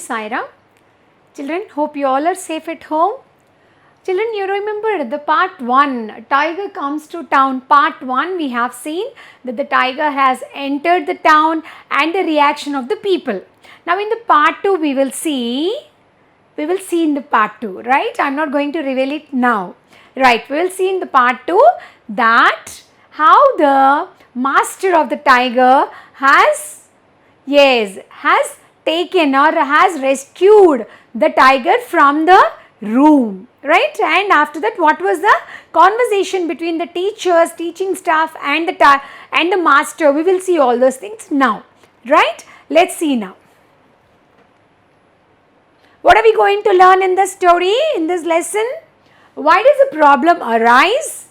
Saira. Children, hope you all are safe at home. Children, you remember the part 1, tiger comes to town. Part 1 we have seen that the tiger has entered the town and the reaction of the people. Now in the part 2 we will see in the part 2, right? I am not going to reveal it now. Right, we will see in the part 2 that how the master of the tiger has taken or has rescued the tiger from the room, right? And after that, what was the conversation between the teachers, teaching staff and the master? We will see all those things now, right? Let's see now. What are we going to learn in this story, in this lesson? Why does a problem arise?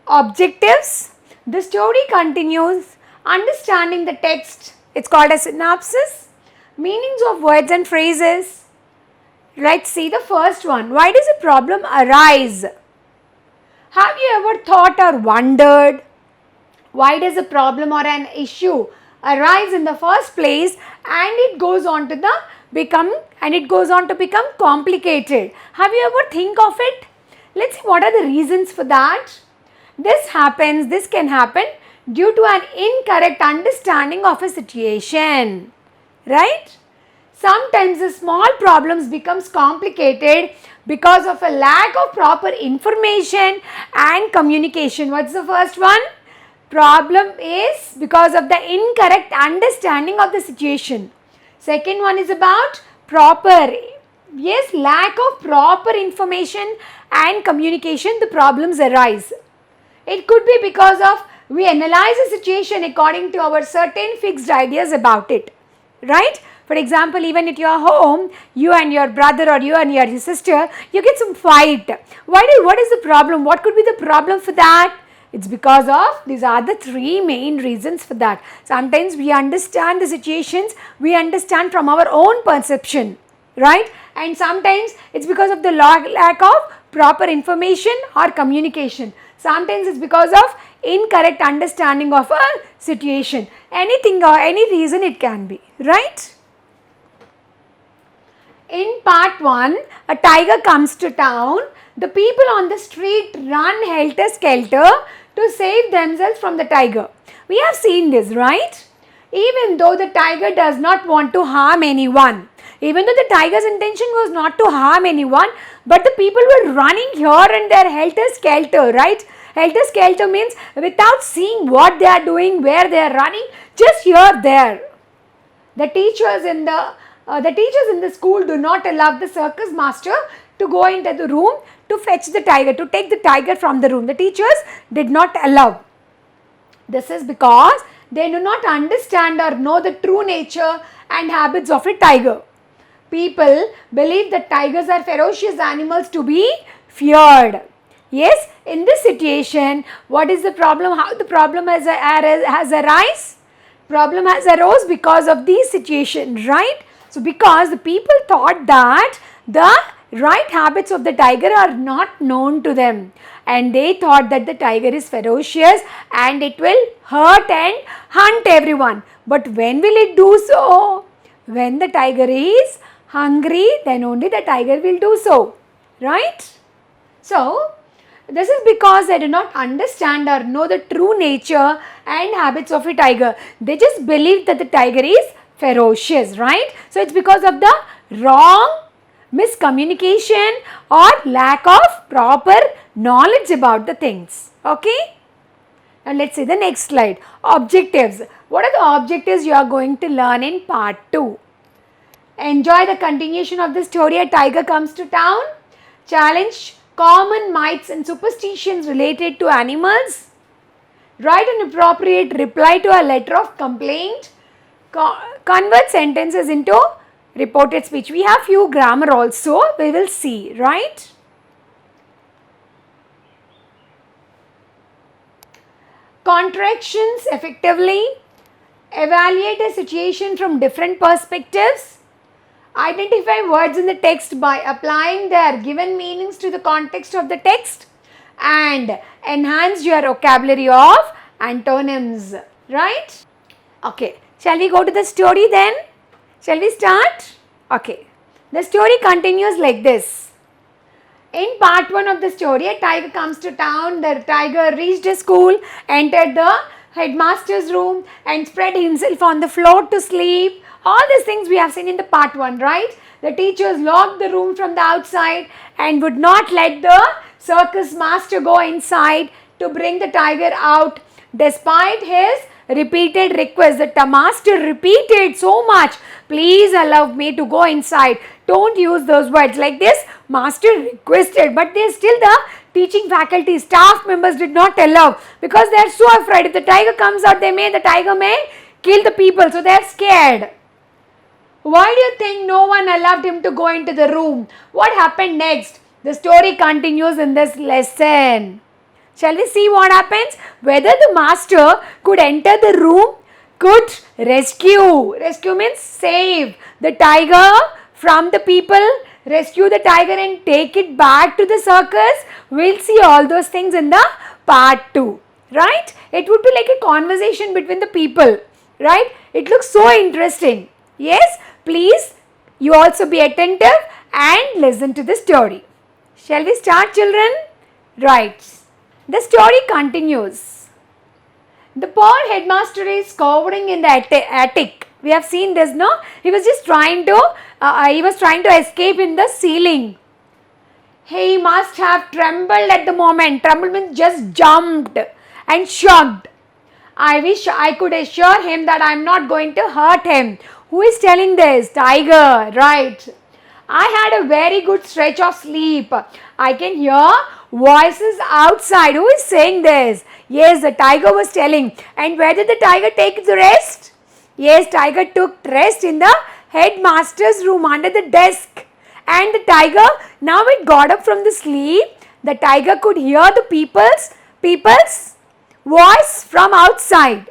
Objectives. The story continues. Understanding the text. It's called a synopsis. Meanings of words and phrases. Let's see the first one. Why does a problem arise? Have you ever thought or wondered why does a problem or an issue arise in the first place and it goes on to become complicated? Have you ever think of it? Let's see what are the reasons for that. This can happen due to an incorrect understanding of a situation, right? Sometimes the small problems becomes complicated because of a lack of proper information and communication. What's the first one? Problem is because of the incorrect understanding of the situation. Second one is about lack of proper information and communication, the problems arise. It could be because of we analyze a situation according to our certain fixed ideas about it, right? For example, even at your home, you and your brother or you and your sister, you get some fight. What is the problem? What could be the problem for that? It's because of, these are the 3 main reasons for that. Sometimes we understand the situations, we understand from our own perception, right? And sometimes it's because of the lack of proper information or communication. Sometimes it's because of incorrect understanding of a situation. Anything or any reason it can be, right? In part 1, a tiger comes to town. The people on the street run helter-skelter to save themselves from the tiger. We have seen this, right? Even though the tiger does not want to harm anyone, even though the tiger's intention was not to harm anyone, but the people were running here and there helter-skelter, right? Helter-skelter means without seeing what they are doing, where they are running, just here, there. The teachers in the school do not allow the circus master to go into the room to fetch the tiger, to take the tiger from the room. The teachers did not allow. This is because they do not understand or know the true nature and habits of a tiger. People believe that tigers are ferocious animals to be feared. Yes, in this situation, what is the problem? How the problem has arisen? Problem has arose because of these situations, right? So, because the people thought that the right habits of the tiger are not known to them, and they thought that the tiger is ferocious and it will hurt and hunt everyone. But when will it do so? When the tiger is hungry, then only the tiger will do so, right? So, this is because they do not understand or know the true nature and habits of a tiger. They just believe that the tiger is ferocious, right? So, it's because of the wrong miscommunication or lack of proper knowledge about the things. Okay? And let's see the next slide. Objectives. What are the objectives you are going to learn in part 2? Enjoy the continuation of the story. A tiger comes to town. Challenge common myths and superstitions related to animals. Write an appropriate reply to a letter of complaint. Convert sentences into reported speech. We have few grammar also. We will see, right? Contractions effectively. Evaluate a situation from different perspectives. Identify words in the text by applying their given meanings to the context of the text, and enhance your vocabulary of antonyms, right? Okay, shall we go to the story then? Shall we start? Okay. The story continues like this. In part 1 of the story, a tiger comes to town. The tiger reached a school, entered the headmaster's room and spread himself on the floor to sleep. All these things we have seen in the part 1, right? The teachers locked the room from the outside and would not let the circus master go inside to bring the tiger out. Despite his repeated requests, the master repeated so much, please allow me to go inside. Don't use those words like this. Master requested, but they still the teaching faculty, staff members did not allow because they are so afraid. If the tiger comes out, the tiger may kill the people, so they are scared. Why do you think no one allowed him to go into the room? What happened next? The story continues in this lesson. Shall we see what happens? Whether the master could enter the room, could rescue. Rescue means save the tiger from the people, rescue the tiger and take it back to the circus. We'll see all those things in the part 2. Right? It would be like a conversation between the people. Right? It looks so interesting. Yes? Please, you also be attentive and listen to the story. Shall we start, children? Right. The story continues. The poor headmaster is cowering in the attic. We have seen this, no? He was just trying to escape in the ceiling. He must have trembled at the moment. Trembled means just jumped and shocked. I wish I could assure him that I am not going to hurt him. Who is telling this? Tiger, right. I had a very good stretch of sleep. I can hear voices outside. Who is saying this? Yes, the tiger was telling. And where did the tiger take the rest? Yes, tiger took rest in the headmaster's room under the desk. And the tiger, now it got up from the sleep. The tiger could hear the people's voice from outside.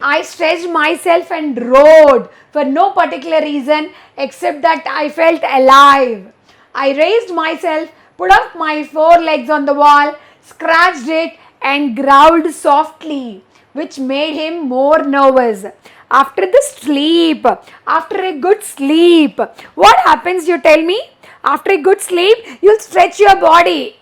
I stretched myself and roared for no particular reason except that I felt alive. I raised myself, put up my forelegs on the wall, scratched it and growled softly, which made him more nervous. After the sleep, after a good sleep, what happens, you tell me? After a good sleep, you'll stretch your body.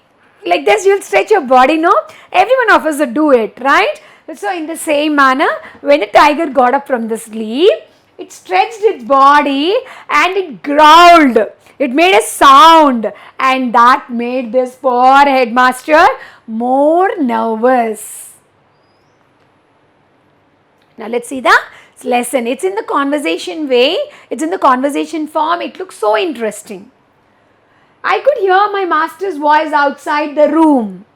Like this, you'll stretch your body, no? Every one of us will do it, right? So in the same manner, when the tiger got up from the sleep, it stretched its body and it growled. It made a sound and that made this poor headmaster more nervous. Now let's see the lesson. It's in the conversation way. It's in the conversation form. It looks so interesting. I could hear my master's voice outside the room.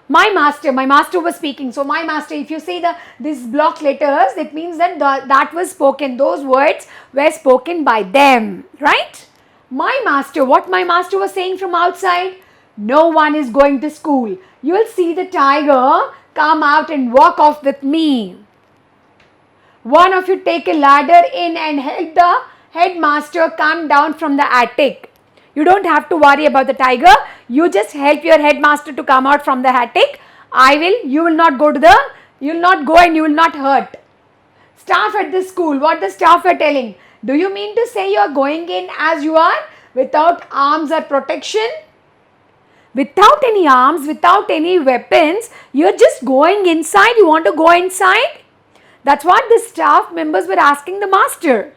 My master was speaking. So my master, if you see these block letters, it means that that was spoken. Those words were spoken by them, right? My master, what my master was saying from outside? No one is going to school. You will see the tiger come out and walk off with me. One of you take a ladder in and help the headmaster come down from the attic. You don't have to worry about the tiger. You just help your headmaster to come out from the attic. You will not go and you will not hurt. Staff at the school, what the staff are telling? Do you mean to say you are going in as you are without arms or protection? Without any arms, without any weapons, you are just going inside. You want to go inside? That's what the staff members were asking the master.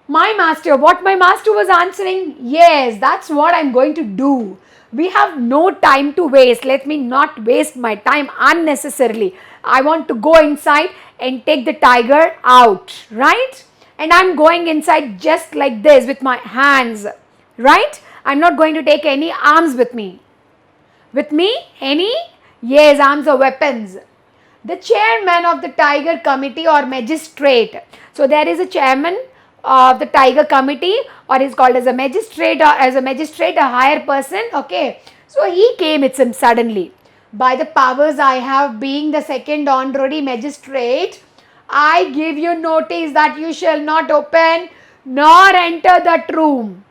What my master was answering, yes, that's what I'm going to do. We have no time to waste. Let me not waste my time unnecessarily. I want to go inside and take the tiger out, right? And I'm going inside just like this with my hands, right? I'm not going to take any arms with me. With me, any? Yes, arms or weapons. The chairman of the tiger committee or magistrate. So there is a chairman of the tiger committee, or is called as a magistrate, or as a magistrate, a higher person. Okay, so he came suddenly. By the powers I have, being the second honorary magistrate, I give you notice that you shall not open nor enter that room.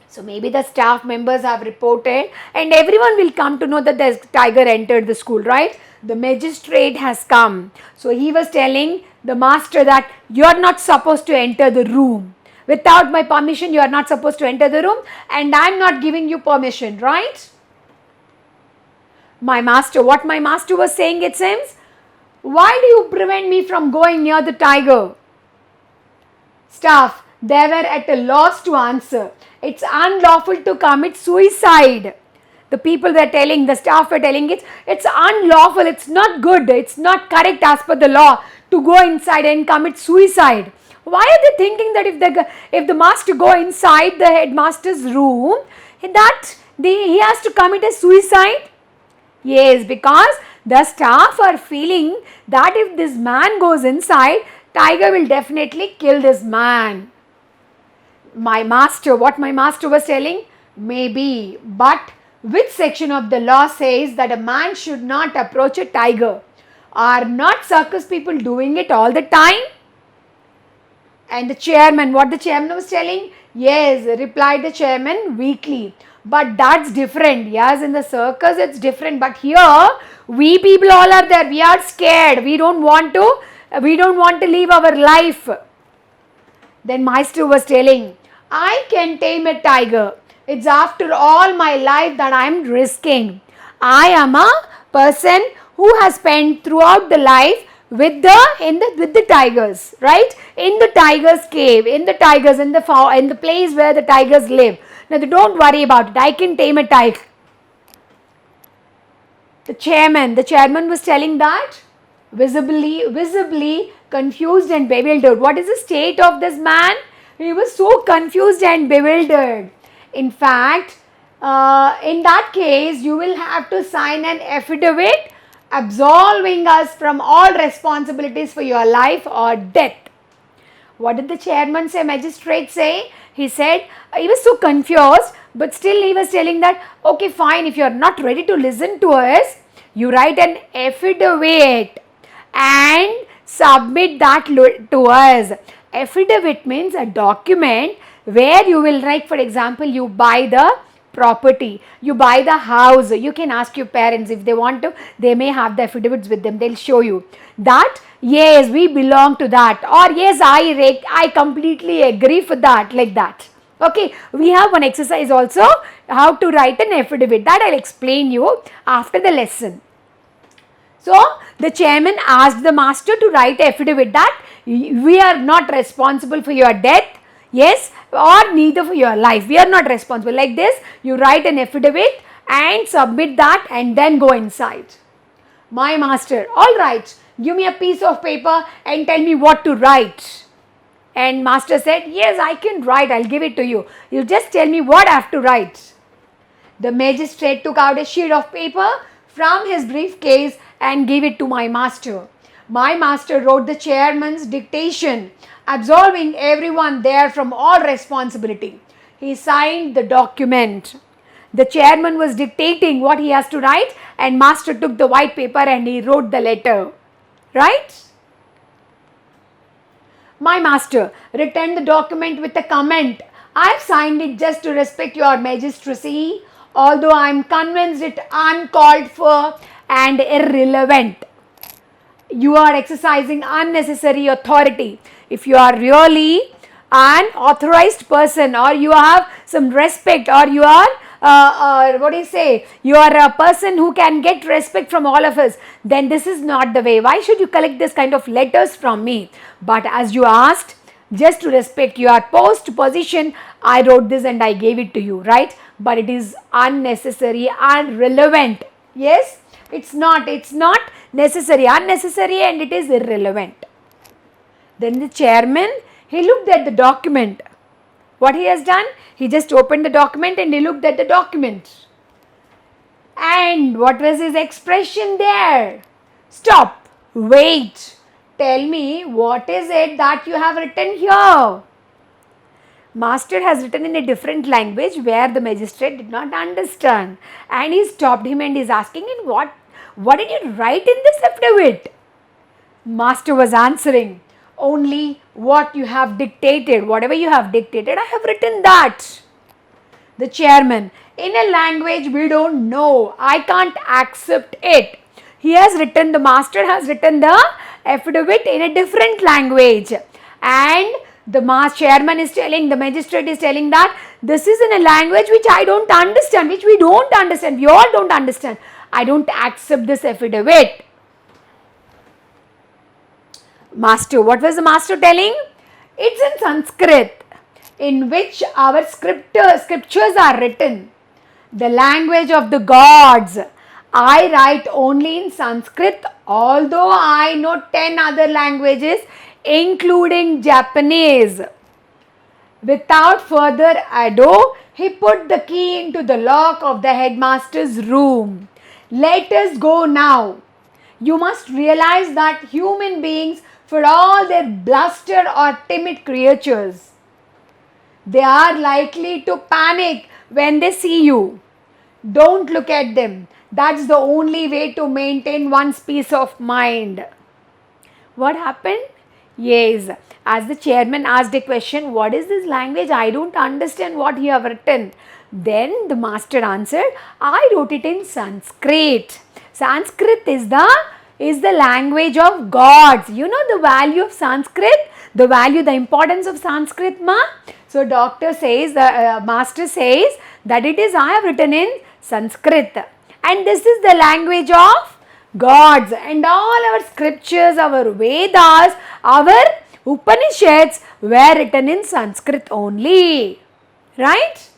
So maybe the staff members have reported and everyone will come to know that the tiger entered the school, right? The magistrate has come. So he was telling the master that you are not supposed to enter the room. Without my permission, you are not supposed to enter the room, and I am not giving you permission, right? My master, what my master was saying, it seems, why do you prevent me from going near the tiger? Staff, they were at a loss to answer. It's unlawful to commit suicide. The people were telling, the staff were telling it's unlawful, it's not good, it's not correct as per the law to go inside and commit suicide. Why are they thinking that if the master go inside the headmaster's room, he has to commit a suicide? Yes, because the staff are feeling that if this man goes inside, tiger will definitely kill this man. My master, what my master was telling, maybe, but which section of the law says that a man should not approach a tiger? Are not circus people doing it all the time? And the chairman, what the chairman was telling? Yes, replied the chairman weakly. But that's different. Yes, in the circus it's different. But here, we people all are there. We are scared. We don't want to live our life. Then master was telling, I can tame a tiger. It's after all my life that I am risking. I am a person who has spent throughout the life with the tigers, right? In the tiger's cave, in the place where the tigers live. Now, don't worry about it. I can tame a tiger. The chairman was telling that, visibly confused and bewildered. What is the state of this man? He was so confused and bewildered. In fact, in that case, you will have to sign an affidavit absolving us from all responsibilities for your life or death. What did the chairman say, magistrate say? He said, he was so confused, but still he was telling that, okay, fine, if you are not ready to listen to us, you write an affidavit and submit that to us. Affidavit means a document where you will write, for example, you buy the property, you buy the house. You can ask your parents if they want to, they may have the affidavits with them, they'll show you that, yes, we belong to that, or yes, I completely agree for that, like that. Okay, we have one exercise also, how to write an affidavit, that I'll explain you after the lesson. So, the chairman asked the master to write affidavit that we are not responsible for your death, yes, or neither for your life. We are not responsible. Like this, you write an affidavit and submit that and then go inside. My master, all right, give me a piece of paper and tell me what to write. And master said, yes, I can write, I'll give it to you. You just tell me what I have to write. The magistrate took out a sheet of paper from his briefcase and gave it to my master. My master wrote the chairman's dictation, absolving everyone there from all responsibility. He signed the document. The chairman was dictating what he has to write, and master took the white paper and he wrote the letter. Right? My master returned the document with a comment. I have signed it just to respect your magistracy, although I am convinced it uncalled for and irrelevant. You are exercising unnecessary authority. If you are really an authorized person, or you have some respect, or you are you are a person who can get respect from all of us, then this is not the way. Why should you collect this kind of letters from me? But as you asked, just to respect your post position, I wrote this and I gave it to you, right? But it is unnecessary and irrelevant. Yes, it's not necessary, unnecessary, and it is irrelevant. Then the chairman, he looked at the document. What he has done? He just opened the document and he looked at the document. And what was his expression there? Stop, wait, tell me what is it that you have written here? Master has written in a different language where the magistrate did not understand. And he stopped him and is asking him, what did you write in this affidavit? Master was answering, only what you have dictated, whatever you have dictated, I have written that. The chairman, in a language we don't know, I can't accept it. He has written, the master has written the affidavit in a different language, and The chairman is telling, the magistrate is telling that this is in a language which I don't understand, which we don't understand, we all don't understand. I don't accept this affidavit. Master, what was the master telling? It's in Sanskrit, in which our scriptures are written. The language of the gods. I write only in Sanskrit, although I know 10 other languages, including Japanese. Without further ado, he put the key into the lock of the headmaster's room. Let us go now. You must realize that human beings, for all their bluster or timid creatures, they are likely to panic when they see you. Don't look at them. That's the only way to maintain one's peace of mind. What happened? Yes, as the chairman asked a question, what is this language? I don't understand what you have written. Then the master answered, I wrote it in Sanskrit. Sanskrit is the language of gods. You know the value of Sanskrit? The importance of Sanskrit, ma? So doctor says, the master says that it is, I have written in Sanskrit. And this is the language of gods. And all our scriptures, our Vedas, our Upanishads were written in Sanskrit only. Right?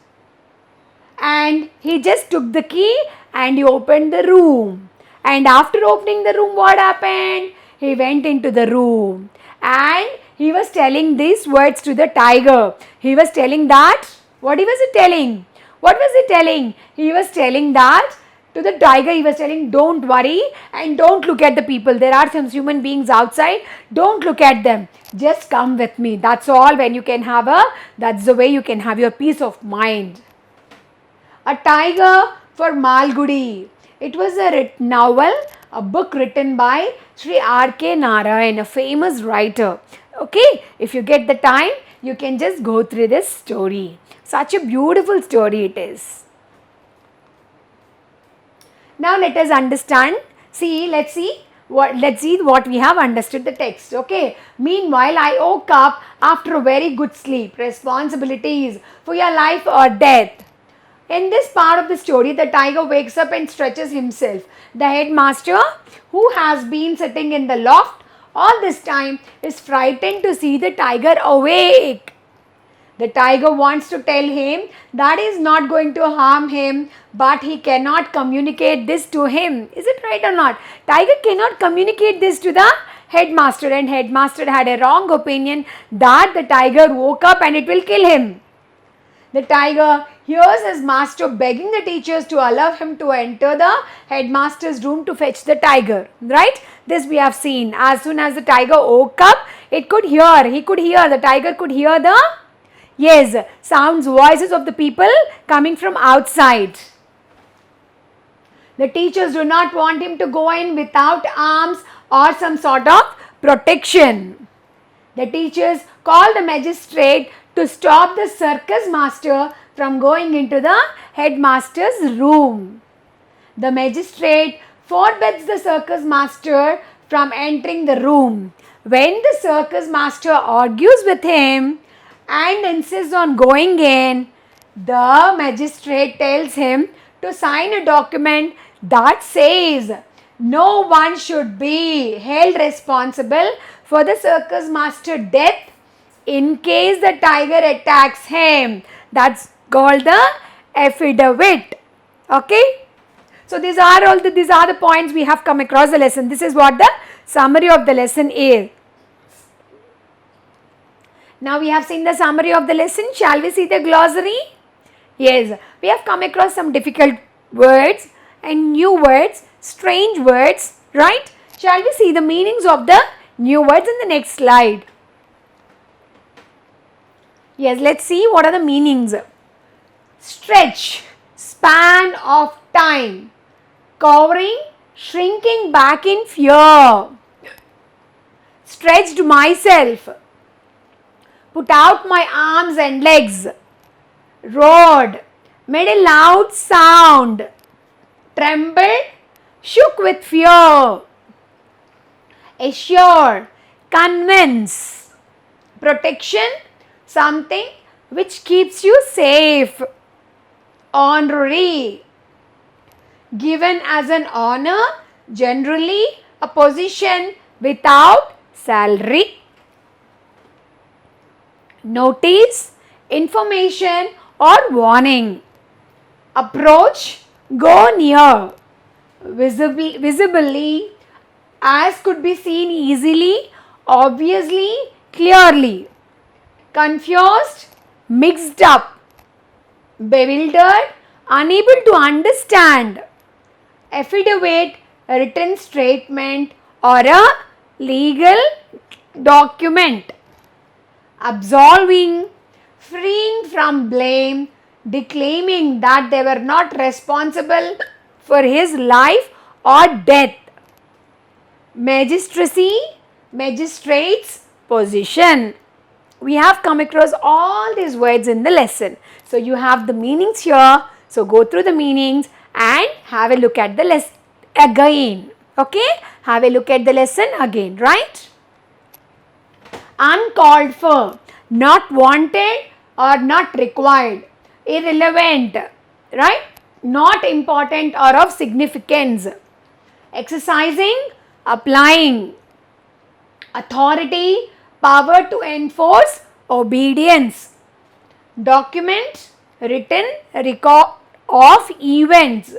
And he just took the key and he opened the room. And after opening the room, what happened? He went into the room and he was telling these words to the tiger. He was telling that, what was he telling? What was he telling? He was telling that to the tiger, he was telling, don't worry and don't look at the people. There are some human beings outside. Don't look at them. Just come with me. That's all. When you can have that's the way you can have your peace of mind. A Tiger for Malgudi. It was a novel, a book written by Sri R.K. Narayan, a famous writer. Okay, if you get the time, you can just go through this story. Such a beautiful story it is. Now let us understand. Let's see what we have understood the text. Okay. Meanwhile, I woke up after a very good sleep. Responsibilities for your life or death. In this part of the story, the tiger wakes up and stretches himself. The headmaster, who has been sitting in the loft all this time, is frightened to see the tiger awake. The tiger wants to tell him that he is not going to harm him, but he cannot communicate this to him. Is it right or not? Tiger cannot communicate this to the headmaster, and headmaster had a wrong opinion that the tiger woke up and it will kill him. The tiger hears his master begging the teachers to allow him to enter the headmaster's room to fetch the tiger. Right? This we have seen. As soon as the tiger woke up, the tiger could hear the voices of the people coming from outside. The teachers do not want him to go in without arms or some sort of protection. The teachers call the magistrate to stop the circus master from going into the headmaster's room. The magistrate forbids the circus master from entering the room. When the circus master argues with him and insists on going in, the magistrate tells him to sign a document that says no one should be held responsible for the circus master's death in case the tiger attacks him. That's called the affidavit. Okay. So these are the points we have come across the lesson. This is what the summary of the lesson is. Now we have seen the summary of the lesson. Shall we see the glossary? Yes, we have come across some difficult words and new words, strange words, right? Shall we see the meanings of the new words in the next slide? Yes, let's see what are the meanings. Stretch, span of time. Cowering, shrinking back in fear. Stretched myself. Put out my arms and legs. Roared, made a loud sound. Trembled, shook with fear. Assure, convince. protection, something which keeps you safe. Honorary, given as an honor, generally a position without salary. Notice, information or warning. Approach, go near. Visibly, as could be seen easily, obviously, clearly. Confused, mixed up. Bewildered, unable to understand. Affidavit, a written statement or a legal document. Absolving, freeing from blame, declaiming that they were not responsible for his life or death. Magistracy, magistrate's position. We have come across all these words in the lesson. So you have the meanings here. So go through the meanings and have a look at the lesson again. Okay? Have a look at the lesson again, right? Uncalled for, not wanted or not required, irrelevant, right? Not important or of significance. Exercising, applying. Authority, power to enforce obedience. Document, written record of events.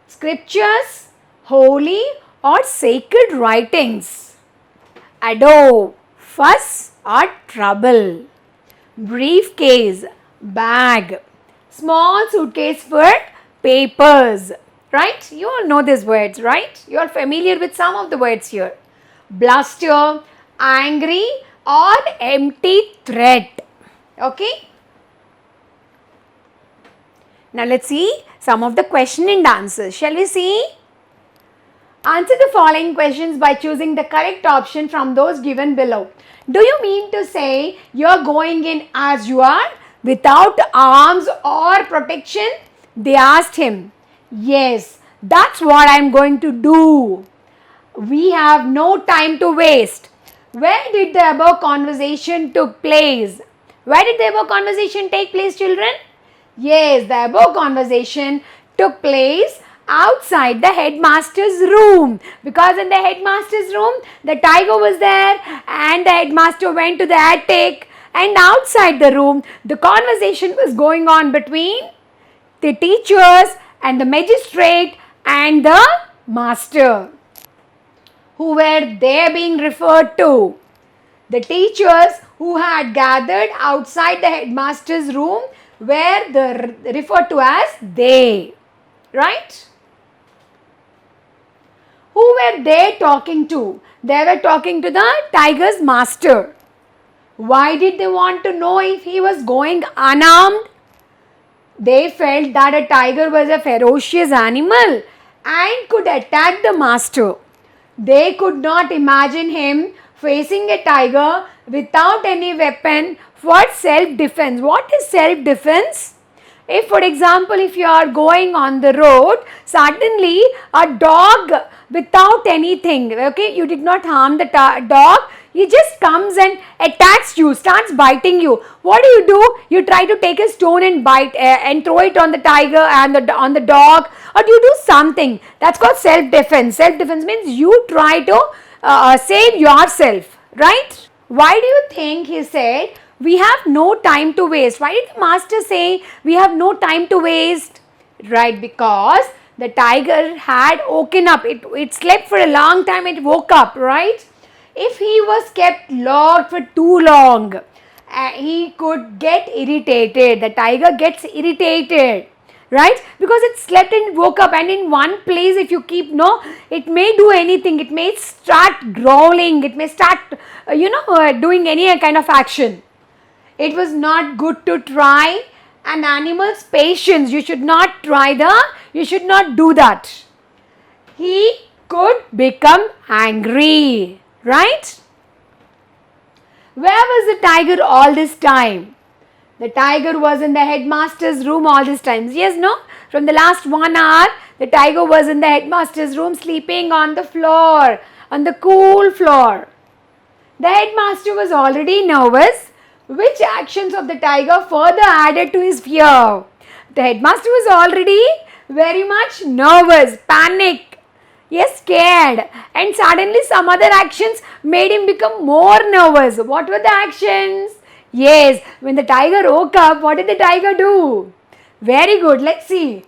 Scriptures, holy or sacred writings. Ado, fuss or trouble. Briefcase, bag. Small suitcase for papers. Right? You all know these words, right? You are familiar with some of the words here. Bluster, angry or empty threat. Okay? Now let's see some of the question and answers. Shall we see? Answer the following questions by choosing the correct option from those given below. Do you mean to say you are going in as you are without arms or protection? They asked him. Yes, that's what I am going to do. We have no time to waste. Where did the above conversation took place? Where did the above conversation take place, children? Yes, the above conversation took place outside the headmaster's room, because in the headmaster's room the tiger was there and the headmaster went to the attic, and outside the room the conversation was going on between the teachers and the magistrate and the master. Who were they being referred to? The teachers who had gathered outside the headmaster's room were referred to as they. Right? Who were they talking to? They were talking to the tiger's master. Why did they want to know if he was going unarmed? They felt that a tiger was a ferocious animal and could attack the master. They could not imagine him facing a tiger without any weapon for self-defense. What is self-defense? If, for example, if you are going on the road, suddenly a dog without anything, okay, you did not harm the dog, he just comes and attacks you, starts biting you. What do? You try to take a stone and bite and throw it on the tiger and on the dog, or do you do something? That's called self-defense. Self-defense means you try to save yourself, right? Why do you think he said, we have no time to waste? Why did the master say we have no time to waste? Right, because the tiger had woken up. It slept for a long time, it woke up, right? If he was kept locked for too long, he could get irritated. The tiger gets irritated, right? Because it slept and woke up, and in one place if you keep, it may do anything. It may start growling. It may start, doing any kind of action. It was not good to try an animal's patience. You should not you should not do that. He could become angry, right? Where was the tiger all this time? The tiger was in the headmaster's room all this time. Yes, no? From the last 1 hour, the tiger was in the headmaster's room sleeping on the floor, on the cool floor. The headmaster was already nervous. Which actions of the tiger further added to his fear? The headmaster was already very much nervous, panic, yes, scared, and suddenly some other actions made him become more nervous. What were the actions? Yes, when the tiger woke up, what did the tiger do? Very good, let's see.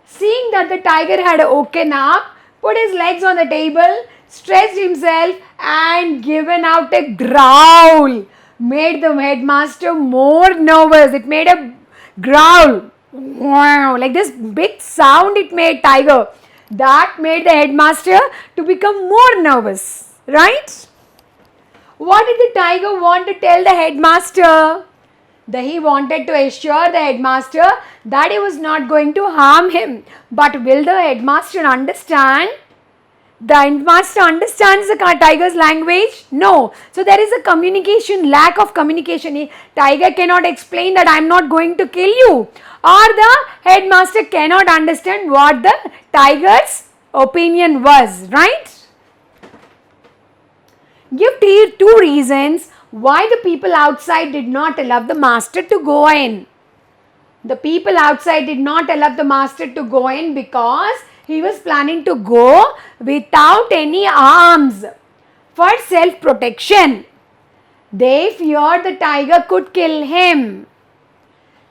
Seeing that the tiger had woken up, put his legs on the table, stretched himself and given out a growl. Made the headmaster more nervous. It made a growl. Wow, like this big sound it made, tiger. That made the headmaster to become more nervous. Right? What did the tiger want to tell the headmaster? He wanted to assure the headmaster that he was not going to harm him. But will the headmaster understand? The headmaster understands the tiger's language? No. So there is a communication, lack of communication. Tiger cannot explain that I am not going to kill you. Or the headmaster cannot understand what the tiger's opinion was. Right? Give two reasons why the people outside did not allow the master to go in. The people outside did not allow the master to go in because he was planning to go without any arms for self-protection. They feared the tiger could kill him.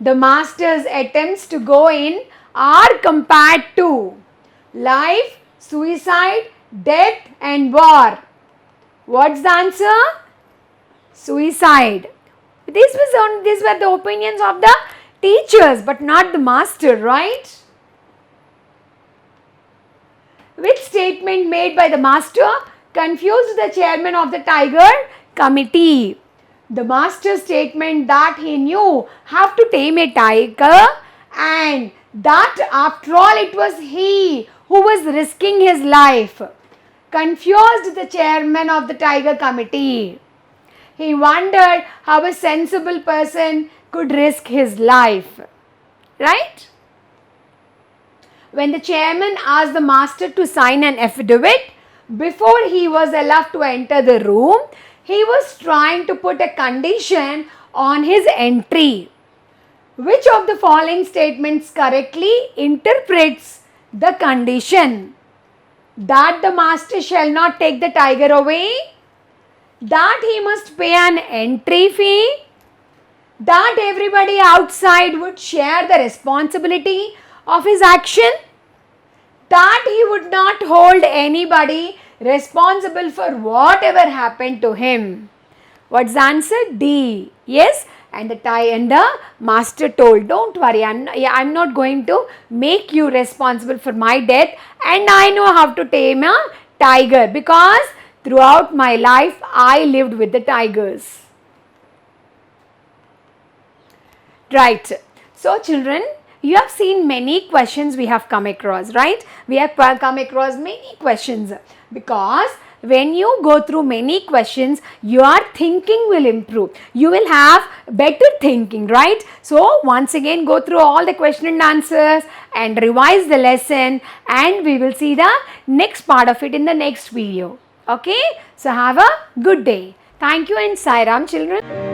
The master's attempts to go in are compared to life, suicide, death and war. What's the answer? Suicide. These were the opinions of the teachers but not the master, right? Which statement made by the master confused the chairman of the tiger committee? The master's statement that he knew how to tame a tiger and that after all it was he who was risking his life confused the chairman of the tiger committee. He wondered how a sensible person could risk his life. Right? When the chairman asked the master to sign an affidavit, before he was allowed to enter the room, he was trying to put a condition on his entry. Which of the following statements correctly interprets the condition? That the master shall not take the tiger away, that he must pay an entry fee, that everybody outside would share the responsibility of his action, that he would not hold anybody responsible for whatever happened to him. What's the answer? D. Yes. And the master told, don't worry, I'm not going to make you responsible for my death, and I know how to tame a tiger because throughout my life I lived with the tigers. Right. So children, you have seen many questions we have come across, right? We have come across many questions because when you go through many questions, your thinking will improve. You will have better thinking, right? So once again, go through all the question and answers and revise the lesson, and we will see the next part of it in the next video. Okay? So have a good day. Thank you and Sai Ram, children.